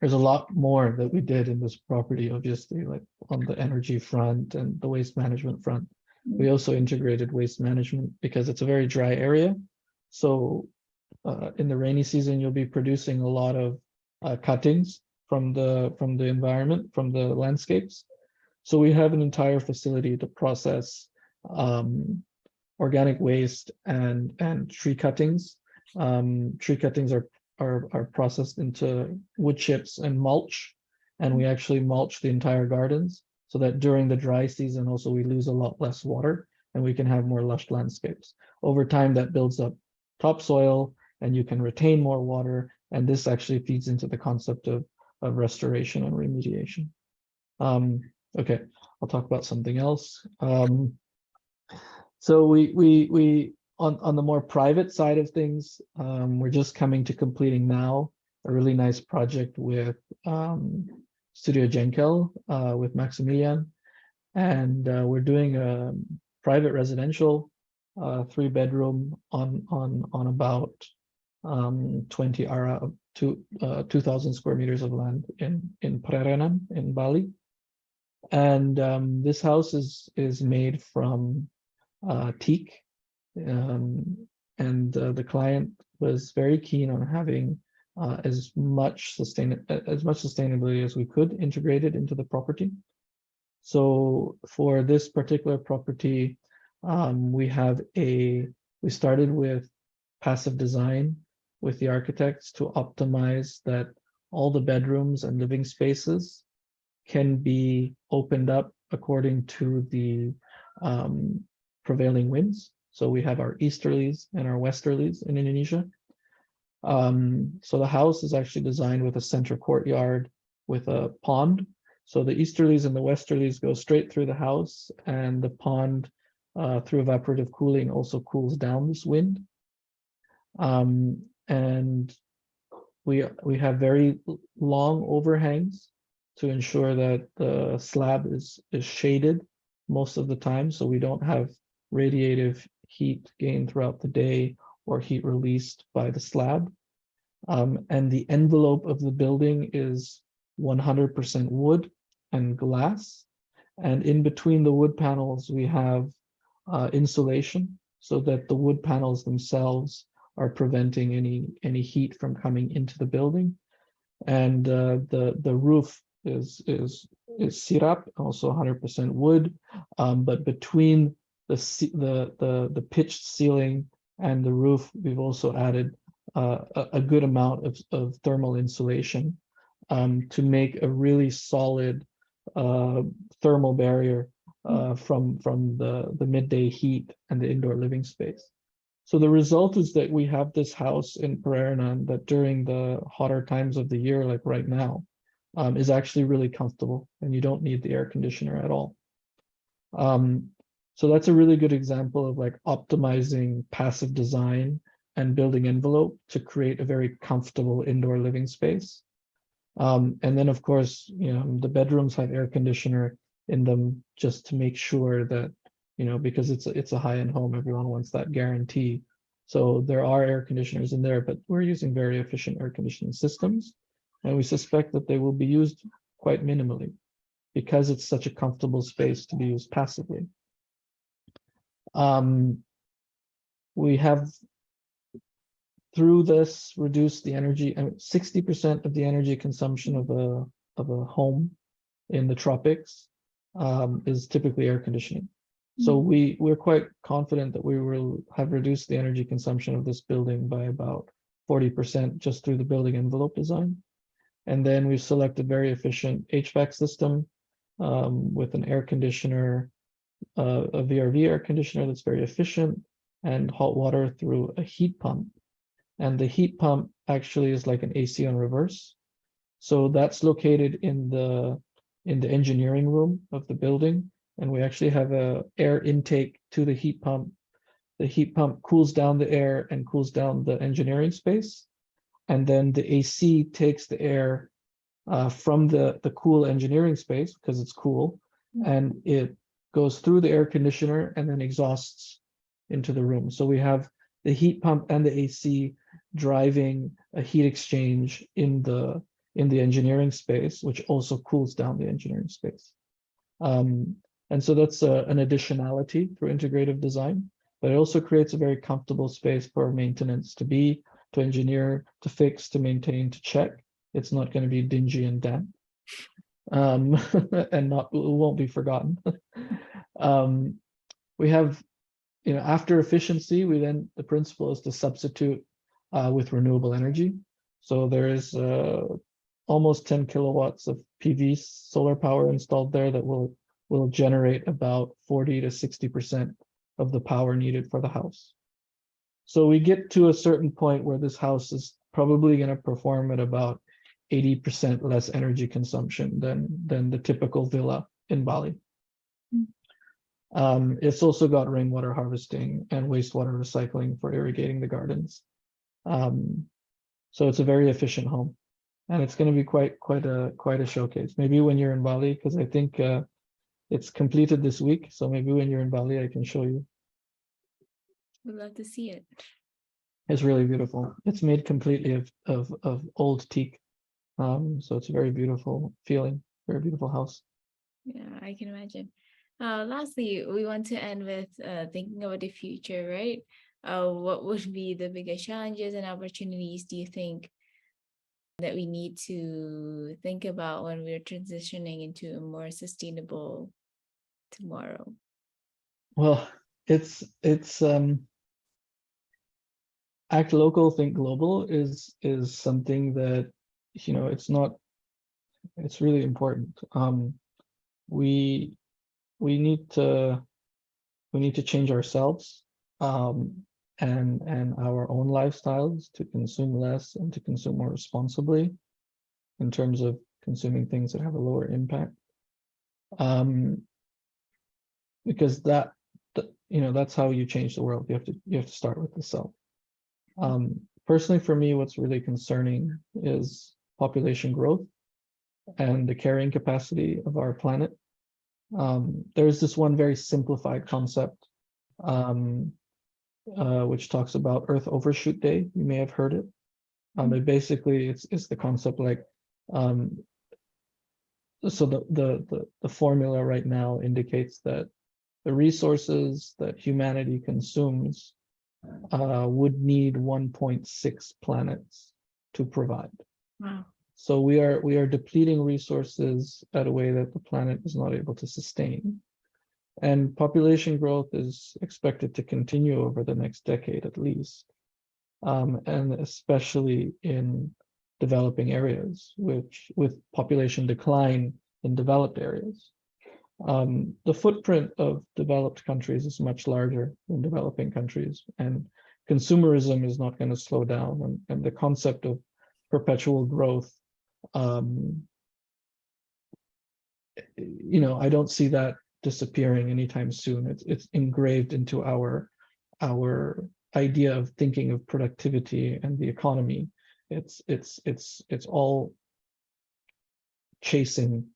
There's a lot more that we did in this property, obviously, like on the energy front and the waste management front. We also integrated waste management because it's a very dry area. So in the rainy season, you'll be producing a lot of cuttings from the environment, from the landscapes. So we have an entire facility to process organic waste and tree cuttings. Tree cuttings are processed into wood chips and mulch, and we actually mulch the entire gardens so that during the dry season also we lose a lot less water and we can have more lush landscapes. Over time, that builds up topsoil and you can retain more water, and this actually feeds into the concept of restoration and remediation. Okay, I'll talk about something else. So we on the more private side of things, we're just coming to completing now a really nice project with Studio Jenkel with Maximilian, and we're doing a private residential 3-bedroom on about 20 ara 2,000 square meters of land in Prarenan in Bali. And this house is made from teak, and the client was very keen on having as much sustainability as we could integrated into the property. So for this particular property, we started with passive design with the architects to optimize that all the bedrooms and living spaces can be opened up according to the prevailing winds. So we have our easterlies and our westerlies in Indonesia. So the house is actually designed with a center courtyard with a pond. So the easterlies and the westerlies go straight through the house, and the pond through evaporative cooling also cools down this wind. And we have very long overhangs to ensure that the slab is shaded most of the time, so we don't have radiative heat gained throughout the day or heat released by the slab. And the envelope of the building is 100% wood and glass. And in between the wood panels, we have insulation so that the wood panels themselves are preventing any heat from coming into the building. And the roof is sirap, also 100% wood, but between the pitched ceiling and the roof, we've also added a good amount of thermal insulation to make a really solid thermal barrier from the midday heat and the indoor living space. So the result is that we have this house in Parayanan that during the hotter times of the year, like right now, is actually really comfortable, and you don't need the air conditioner at all. So that's a really good example of like optimizing passive design and building envelope to create a very comfortable indoor living space. And then of course, the bedrooms have air conditioner in them just to make sure that, because it's a high-end home, everyone wants that guarantee. So there are air conditioners in there, but we're using very efficient air conditioning systems. And we suspect that they will be used quite minimally because it's such a comfortable space to be used passively. We have, through this, reduced the energy, 60% of the energy consumption of a home in the tropics is typically air conditioning. So we're quite confident that we will have reduced the energy consumption of this building by about 40% just through the building envelope design. And then we've selected very efficient HVAC system with an air conditioner, a VRV air conditioner that's very efficient, and hot water through a heat pump. And the heat pump actually is like an AC on reverse. So that's located in the engineering room of the building. And we actually have a air intake to the heat pump. The heat pump cools down the air and cools down the engineering space. And then the AC takes the air from the cool engineering space because it's cool, and it goes through the air conditioner and then exhausts into the room. So we have the heat pump and the AC driving a heat exchange in the engineering space, which also cools down the engineering space. And so that's an additionality through integrative design, but it also creates a very comfortable space for maintenance to engineer, to fix, to maintain, to check. It's not going to be dingy and damp, and it won't be forgotten. We have, after efficiency, the principle is to substitute with renewable energy. So there is almost 10 kilowatts of PV solar power installed there that will generate about 40 to 60% of the power needed for the house. So we get to a certain point where this house is probably going to perform at about 80% less energy consumption than the typical villa in Bali. It's also got rainwater harvesting and wastewater recycling for irrigating the gardens. So it's a very efficient home, and it's going to be quite a showcase. Maybe when you're in Bali, because I think it's completed this week. So maybe when you're in Bali, I can show you. We'd love to see it. It's really beautiful. It's made completely of old teak. So it's a very beautiful feeling, very beautiful house. Yeah, I can imagine. Lastly, we want to end with thinking about the future, right? What would be the biggest challenges and opportunities do you think that we need to think about when we're transitioning into a more sustainable tomorrow? Well, it's act local, think global is something that, it's really important. We need to change ourselves and our own lifestyles to consume less and to consume more responsibly in terms of consuming things that have a lower impact. Because that's how you change the world. You have to start with the self. personally, for me, what's really concerning is population growth and the carrying capacity of our planet. There's this one very simplified concept, which talks about Earth Overshoot Day. You may have heard it. It basically it's the concept like, so the formula right now indicates that the resources that humanity consumes would need 1.6 planets to provide. Wow. So we are depleting resources at a way that the planet is not able to sustain. And population growth is expected to continue over the next decade at least, and especially in developing areas, which with population decline in developed areas. The footprint of developed countries is much larger than developing countries, and consumerism is not going to slow down. And the concept of perpetual growth, I don't see that disappearing anytime soon. It's engraved into our idea of thinking of productivity and the economy. It's all chasing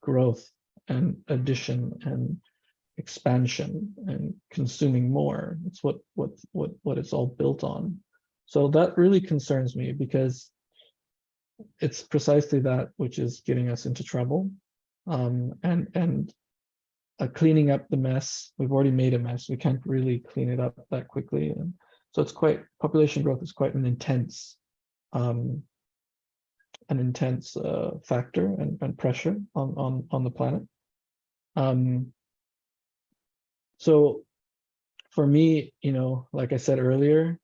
growth and addition and expansion and consuming more. It's what it's all built on. So that really concerns me, because it's precisely that which is getting us into trouble. And cleaning up the mess. We've already made a mess. We can't really clean it up that quickly. And so population growth is quite an intense factor and pressure on the planet. So for me, like I said earlier,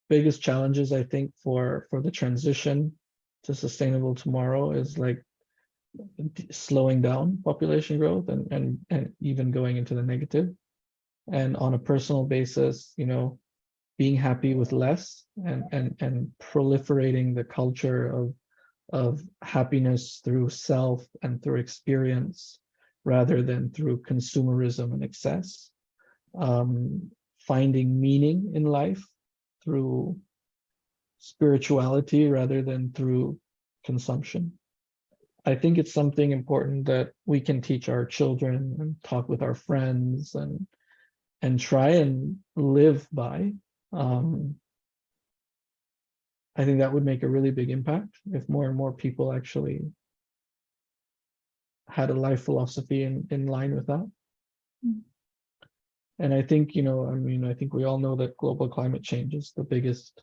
biggest challenges I think for the transition to sustainable tomorrow is like slowing down population growth and even going into the negative. And on a personal basis, being happy with less and proliferating the culture of happiness through self and through experience rather than through consumerism and excess. Finding meaning in life through spirituality rather than through consumption. I think it's something important that we can teach our children and talk with our friends and try and live by. I think that would make a really big impact if more and more people actually had a life philosophy in line with that. And I think, I think we all know that global climate change is the biggest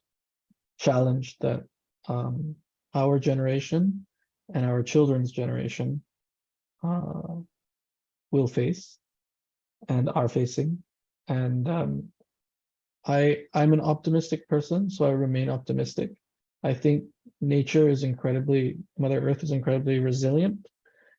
challenge that our generation and our children's generation will face and are facing. And I'm an optimistic person, so I remain optimistic. I think Mother Earth is incredibly resilient.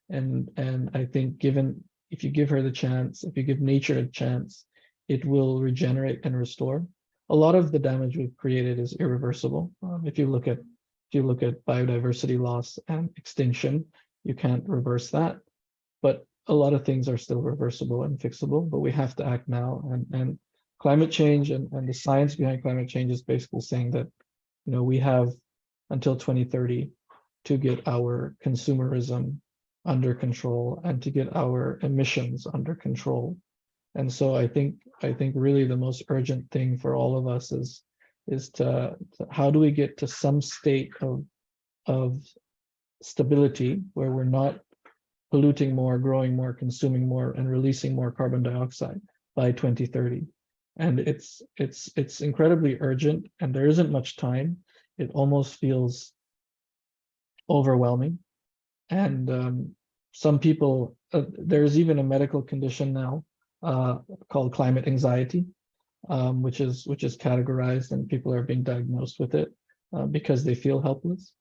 And I think if you give her the chance, if you give nature a chance, it will regenerate and restore. A lot of the damage we've created is irreversible. If you look at biodiversity loss and extinction, you can't reverse that. But a lot of things are still reversible and fixable, but we have to act now. And climate change and the science behind climate change is basically saying that, we have until 2030 to get our consumerism under control and to get our emissions under control. And so I think really the most urgent thing for all of us is to how do we get to some state of stability where we're not polluting more, growing more, consuming more, and releasing more carbon dioxide by 2030. And it's incredibly urgent, and there isn't much time. It almost feels overwhelming. And some people, there's even a medical condition now called climate anxiety, which is categorized, and people are being diagnosed with it because they feel helpless.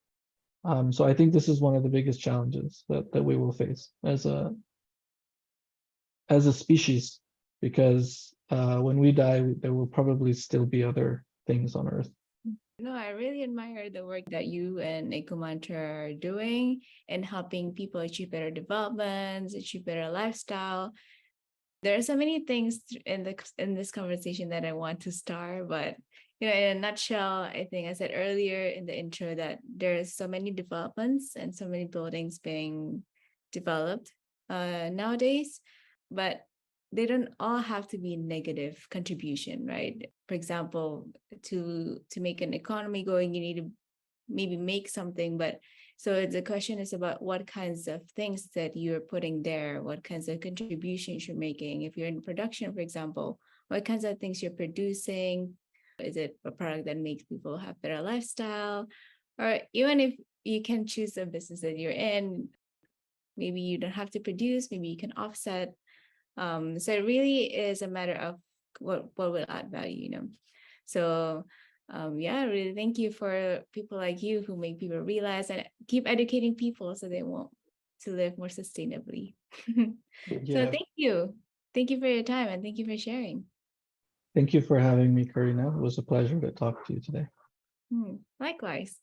So I think this is one of the biggest challenges that we will face as a species, because when we die, there will probably still be other things on Earth. No, I really admire the work that you and Ecomantra are doing and helping people achieve better developments, achieve better lifestyle. There are so many things in this conversation that I want to start, but in a nutshell, I think I said earlier in the intro that there's so many developments and so many buildings being developed nowadays, but they don't all have to be negative contribution, right? For example, to make an economy going, you need to maybe make something, but so the question is about what kinds of things that you're putting there, what kinds of contributions you're making. If you're in production, for example, what kinds of things you're producing? Is it a product that makes people have better lifestyle? Or even if you can choose the business that you're in, maybe you don't have to produce, maybe you can offset. So it really is a matter of what will add value. So yeah, really thank you for people like you who make people realize and keep educating people so they want to live more sustainably. So Yeah, thank you. Thank you for your time and thank you for sharing. thank you for having me, Karina. It was a pleasure to talk to you today. Likewise.